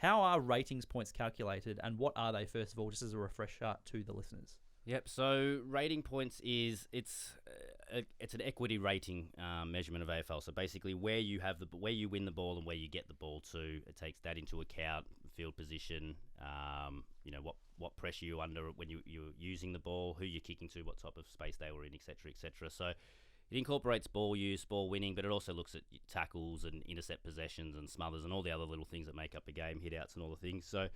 How are ratings points calculated, and what are they, first of all, just as a refresher to the listeners? Yep. So rating points it's an equity rating measurement of AFL. So basically, where you win the ball and where you get the ball to, it takes that into account. Field position, what pressure you're under when you're using the ball, who you're kicking to, what type of space they were in, etc., etc. So it incorporates ball use, ball winning, but it also looks at tackles and intercept possessions and smothers and all the other little things that make up a game, hit outs and all the things. So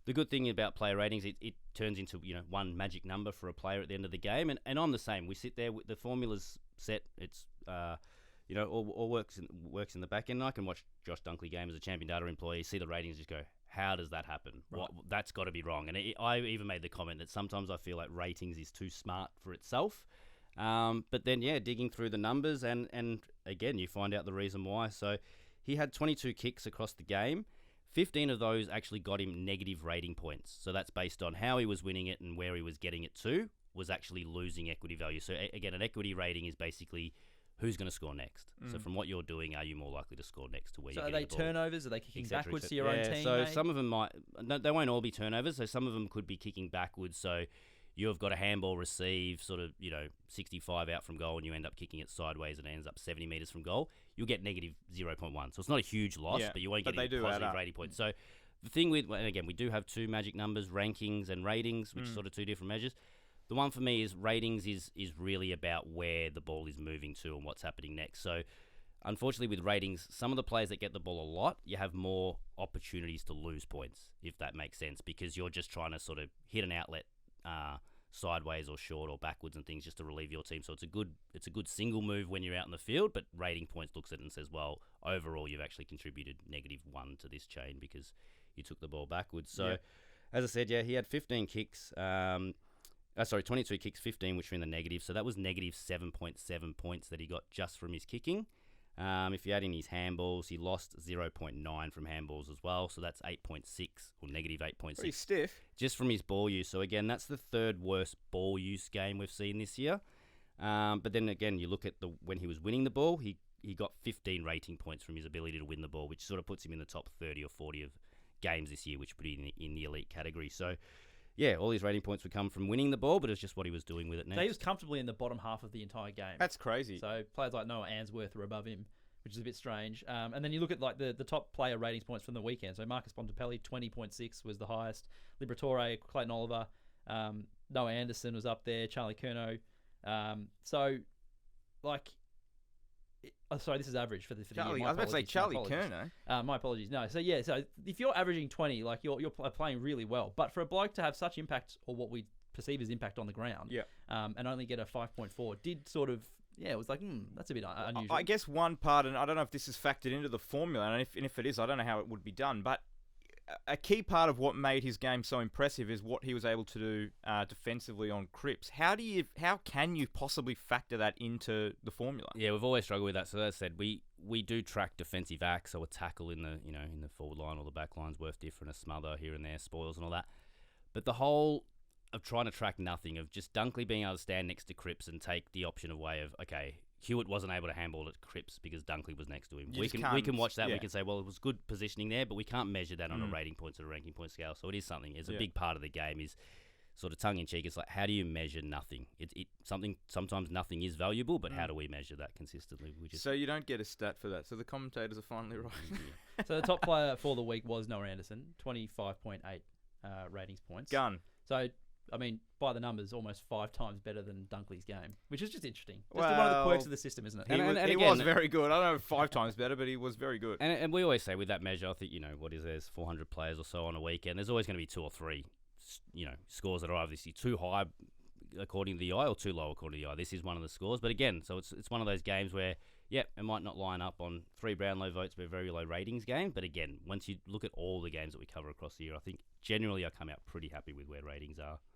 the good thing about player ratings, it turns into one magic number for a player at the end of the game, and I'm the same. We sit there, the formula's set. It's all works in the back end. I can watch Josh Dunkley game as a champion data employee, see the ratings, just go, how does that happen? Right. That's got to be wrong. And I even made the comment that sometimes I feel like ratings is too smart for itself. But then digging through the numbers and again you find out the reason why. So he had 22 kicks across the game. 15 of those actually got him negative rating points. So that's based on how he was winning it and where he was getting it to was actually losing equity value. So again, an equity rating is basically who's going to score next. So from what you're doing, are you more likely to score next to where you're getting the ball? So are they turnovers? Are they kicking backwards to your own team? So some of them they won't all be turnovers. So some of them could be kicking backwards. So you've got a handball receive 65 out from goal and you end up kicking it sideways and it ends up 70 metres from goal. You'll get negative 0.1. So it's not a huge loss, but you won't get any positive rating points. So the thing and again, we do have two magic numbers, rankings and ratings, which are sort of two different measures. The one for me is ratings is really about where the ball is moving to and what's happening next. So unfortunately with ratings, some of the players that get the ball a lot, you have more opportunities to lose points, if that makes sense, because you're just trying to sort of hit an outlet sideways or short or backwards and things just to relieve your team. So it's a good single move when you're out in the field, but rating points looks at it and says, well, overall you've actually contributed -1 to this chain because you took the ball backwards. So as I said, he had 15 kicks. 22 kicks, 15 which were in the negative. So that was negative 7.7 points that he got just from his kicking. If you add in his handballs, he lost 0.9 from handballs as well. So that's 8.6 or negative 8.6. Pretty stiff. Just from his ball use. So again, that's the third worst ball use game we've seen this year. But then again, you look at when he was winning the ball, he got 15 rating points from his ability to win the ball, which sort of puts him in the top 30 or 40 of games this year, which put him in the elite category. So all his rating points would come from winning the ball, but it's just what he was doing with it next. So he was comfortably in the bottom half of the entire game. That's crazy. So players like Noah Answorth are above him, which is a bit strange. And then you look at the top player ratings points from the weekend. So Marcus Bontempelli, 20.6 was the highest. Liberatore, Clayton Oliver, Noah Anderson was up there, Charlie Curnow. Sorry, this is average for the Charlie, year. I was about to say Charlie Curnow. My apologies. No, so if you're averaging 20, you're playing really well. But for a bloke to have such impact, or what we perceive as impact on the ground, and only get a 5.4, did sort of, it was like, that's a bit unusual. I guess one part, and I don't know if this is factored into the formula, and if it is, I don't know how it would be done, but a key part of what made his game so impressive is what he was able to do defensively on Cripps. How can you possibly factor that into the formula? Yeah, we've always struggled with that. So as I said, we do track defensive acts, so a tackle in the forward line or the back line's worth different, a smother here and there, spoils and all that. But the whole of trying to track nothing, of just Dunkley being able to stand next to Cripps and take the option away of, okay, Hewitt wasn't able to handball at Cripps because Dunkley was next to him. We can watch that. We can say, well, it was good positioning there, but we can't measure that on a rating points or a ranking point scale. So it is something. It's a big part of the game. Is sort of tongue in cheek. It's like, how do you measure nothing? Sometimes nothing is valuable, but how do we measure that consistently? So you don't get a stat for that. So the commentators are finally right. So the top player for the week was Noah Anderson, 25.8 ratings points. Gun. So, I mean, by the numbers, almost 5 times better than Dunkley's game, which is just interesting. Just one of the quirks of the system, isn't it? He was very good. I don't know 5 times better, but he was very good. And we always say with that measure, I think, there's 400 players or so on a weekend. There's always going to be 2 or 3, scores that are obviously too high according to the eye or too low according to the eye. This is one of the scores. But again, so it's one of those games where, it might not line up on 3 Brownlow votes, but a very low ratings game. But again, once you look at all the games that we cover across the year, I think generally I come out pretty happy with where ratings are.